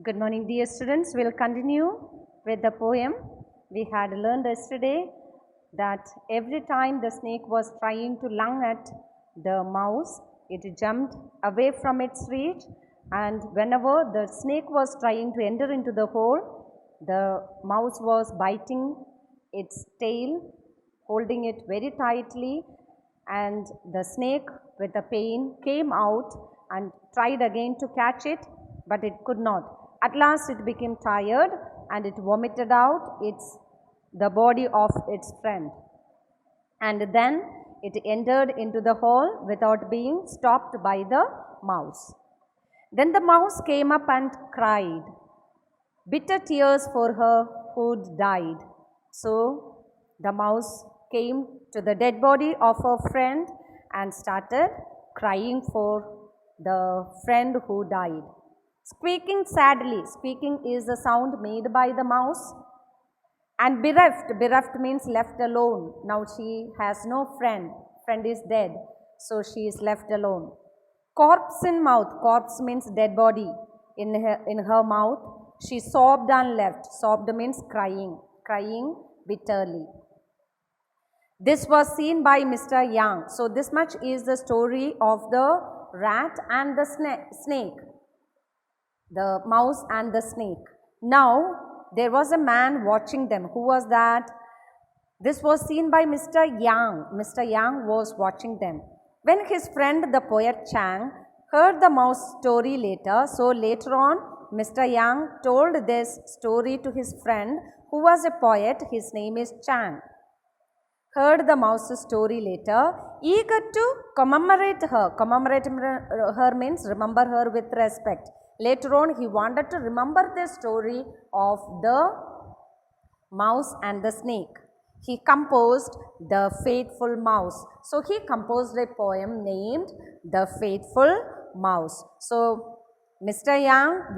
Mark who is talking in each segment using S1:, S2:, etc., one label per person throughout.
S1: Good morning, dear students. We'll continue with the poem. We had learned yesterday that every time the snake was trying to lung at the mouse, it jumped away from its reach, and whenever the snake was trying to enter into the hole, the mouse was biting its tail, holding it very tightly, and the snake with the pain came out and tried again to catch it, but it could not. At last it became tired and it vomited out the body of its friend, and then it entered into the hole without being stopped by the mouse. Then the mouse came up and cried bitter tears for her who'd died. So the mouse came to the dead body of her friend and started crying for the friend who died. Squeaking sadly, squeaking is the sound made by the mouse. And bereft means left alone. Now she has no friend, friend is dead, so she is left alone. Corpse in mouth, corpse means dead body in her mouth. She sobbed and left, sobbed means crying, crying bitterly. This was seen by Mr. Young. So this much is the story of the rat and the snake. The mouse and the snake. Now, there was a man watching them. Who was that? This was seen by Mr. Yang. Mr. Yang was watching them. When his friend, the poet Chang, heard the mouse story later, so later on, Mr. Yang told this story to his friend, who was a poet. His name is Chang. Heard the mouse's story later, eager to commemorate her. Commemorate her means remember her with respect. Later on, he wanted to remember the story of the mouse and the snake. He composed The Faithful Mouse. So, he composed a poem named The Faithful Mouse. So, Mr. Yang,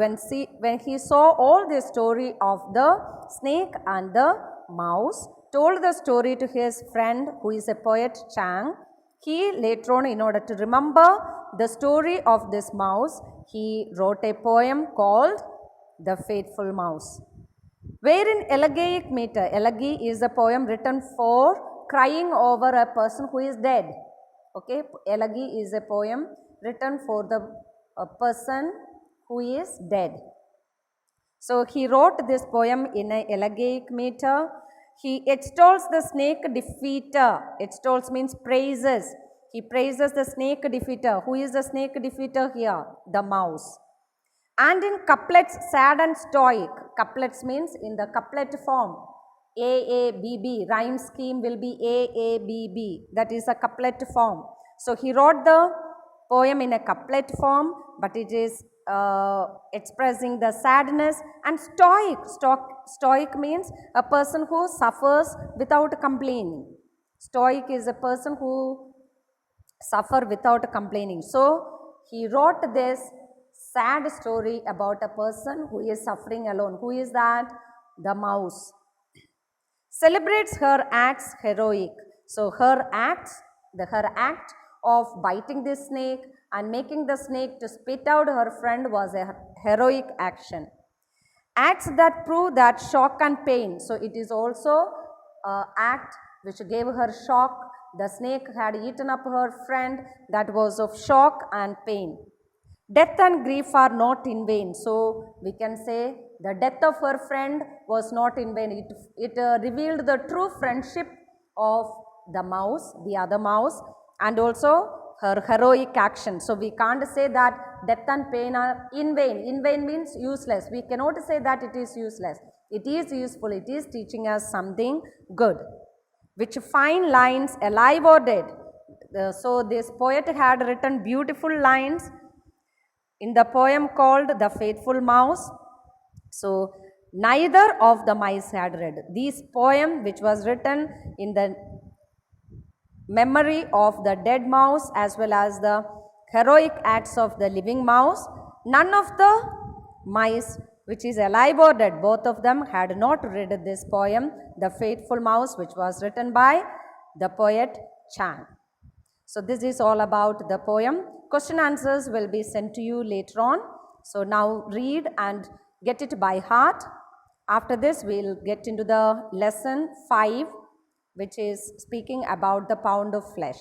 S1: when he saw all the story of the snake and the mouse, told the story to his friend who is a poet Chang. He later on, in order to remember the story of this mouse, he wrote a poem called The Faithful Mouse. Wherein elegiac meter, elegy is a poem written for crying over a person who is dead. Okay, elegy is a poem written for the person who is dead. So he wrote this poem in an elegiac meter. He extols the snake defeater. Extols means praises. He praises the snake defeater. Who is the snake defeater here? The mouse. And in couplets, sad and stoic. Couplets means in the couplet form. A, B, B. Rhyme scheme will be A, B, B. That is a couplet form. So he wrote the poem in a couplet form, but it is expressing the sadness. And stoic. Stoic means a person who suffers without complaining. Stoic is a person who suffer without complaining. So, he wrote this sad story about a person who is suffering alone. Who is that? The mouse. Celebrates her acts heroic. So, her act of biting the snake and making the snake to spit out her friend was a heroic action. Acts that prove that shock and pain. So, it is also an act which gave her shock. The snake had eaten up her friend, that was of shock and pain. Death and grief are not in vain. So, we can say the death of her friend was not in vain. It revealed the true friendship of the mouse, the other mouse, and also her heroic action. So, we can't say that death and pain are in vain. In vain means useless. We cannot say that it is useless. It is useful. It is teaching us something good. Which fine lines, alive or dead. So, this poet had written beautiful lines in the poem called The Faithful Mouse. So, neither of the mice had read. This poem, which was written in the memory of the dead mouse as well as the heroic acts of the living mouse, none of the mice which is alive or dead, both of them had not read this poem, The Faithful Mouse, which was written by the poet Chang. So, this is all about the poem. Question answers will be sent to you later on. So, now read and get it by heart. After this, we'll get into the lesson 5, which is speaking about the pound of flesh.